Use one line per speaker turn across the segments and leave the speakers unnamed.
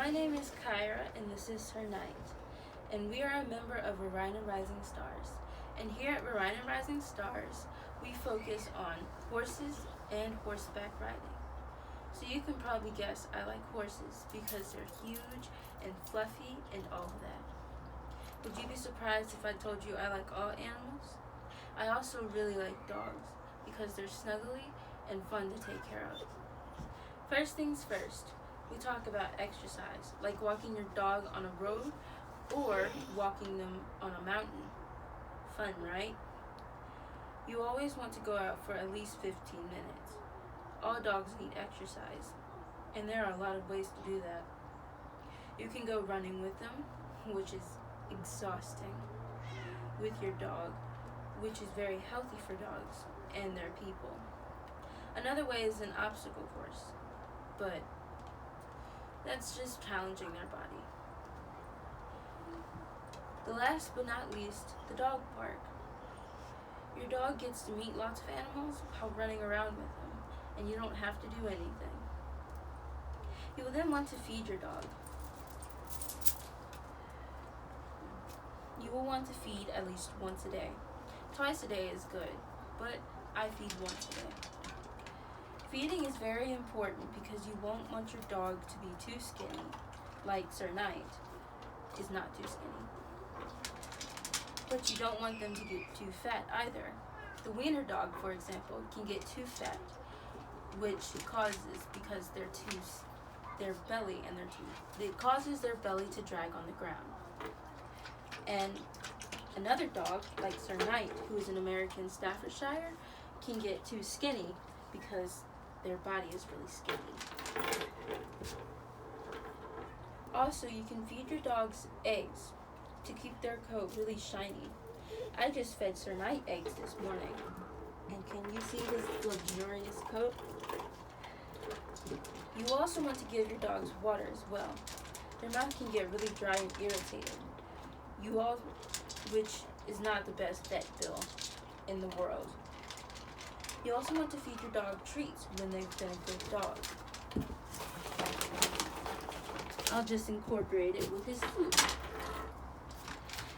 My name is Kaira, and this is her night. And we are a member of Verina Rising Stars. And here at Verina Rising Stars, we focus on horses and horseback riding. So you can probably guess I like horses because they're huge and fluffy and all of that. Would you be surprised if I told you I like all animals? I also really like dogs because they're snuggly and fun to take care of. First things first, we talk about exercise, like walking your dog on a road or walking them on a mountain. Fun, right? You always want to go out for at least 15 minutes. All dogs need exercise, and there are a lot of ways to do that. You can go running with them, which is exhausting, with your dog, which is very healthy for dogs and their people. Another way is an obstacle course, but that's just challenging their body. The last but not least, the dog park. Your dog gets to meet lots of animals while running around with them, and you don't have to do anything. You will then want to feed your dog. You will want to feed at least once a day. Twice a day is good, but I feed once a day. Feeding is very important because you won't want your dog to be too skinny, like Sir Knight is not too skinny. But you don't want them to get too fat either. The wiener dog, for example, can get too fat, which causes because their belly it causes their belly to drag on the ground. And another dog, like Sir Knight, who is an American Staffordshire, can get too skinny because their body is really skinny. Also, you can feed your dogs eggs to keep their coat really shiny. I just fed Sir Knight eggs this morning. And can you see his luxurious coat? You also want to give your dogs water as well. Their mouth can get really dry and irritated. Which is not the best vet bill in the world. You also want to feed your dog treats when they've been a good dog. I'll just incorporate it with his food.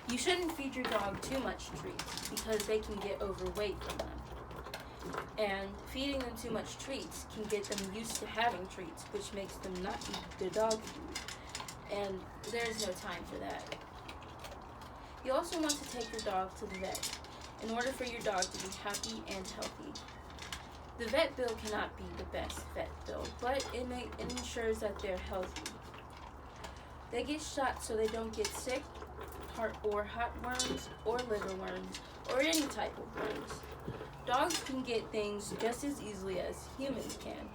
You shouldn't feed your dog too much treats because they can get overweight from them. And feeding them too much treats can get them used to having treats, which makes them not eat their dog food. And there's no time for that. You also want to take your dog to the vet in order for your dog to be happy and healthy. The vet bill cannot be the best vet bill, but it ensures that they're healthy. They get shots so they don't get sick, heartworms, or liver worms, or any type of worms. Dogs can get things just as easily as humans can.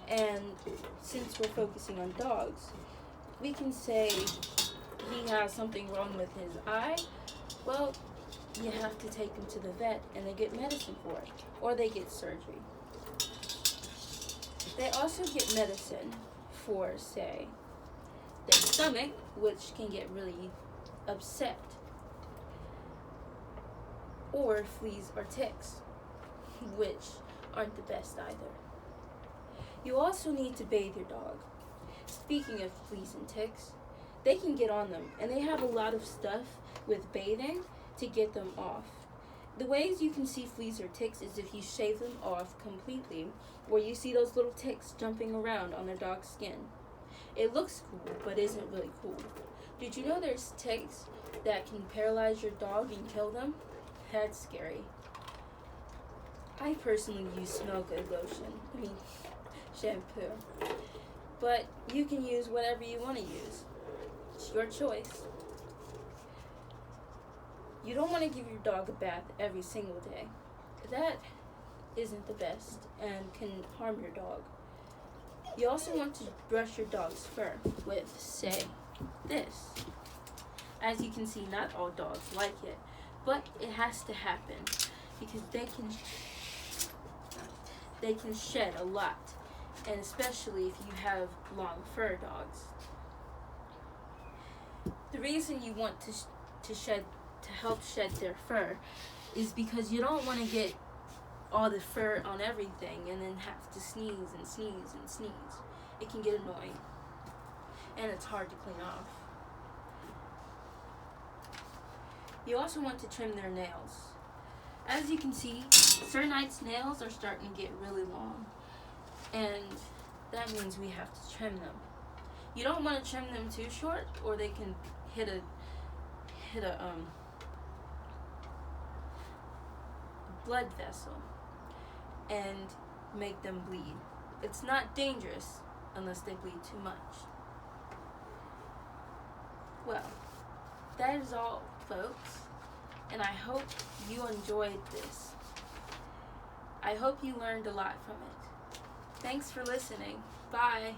And since we're focusing on dogs, we can say he has something wrong with his eye. Well, you have to take him to the vet and they get medicine for it, or they get surgery. They also get medicine for, say, their stomach, which can get really upset, or fleas or ticks, which aren't the best either. You also need to bathe your dog. Speaking of fleas and ticks, they can get on them, and they have a lot of stuff with bathing to get them off. The ways you can see fleas or ticks is if you shave them off completely, where you see those little ticks jumping around on their dog's skin. It looks cool, but isn't really cool. Did you know there's ticks that can paralyze your dog and kill them? That's scary. I personally use Smell Good lotion, shampoo. But you can use whatever you want to use. It's your choice. You don't want to give your dog a bath every single day. That isn't the best and can harm your dog. You also want to brush your dog's fur with, say, this. As you can see, not all dogs like it, but it has to happen because they can shed a lot, and especially if you have long fur dogs. The reason you want to help shed their fur is because you don't want to get all the fur on everything and then have to sneeze and sneeze and sneeze. It can get annoying. and it's hard to clean off. You also want to trim their nails. As you can see, Sir Knight's nails are starting to get really long, and that means we have to trim them. You don't want to trim them too short, or they can hit a blood vessel and make them bleed. It's not dangerous unless they bleed too much. Well, that is all, folks, and I hope you enjoyed this. I hope you learned a lot from it. Thanks for listening. Bye.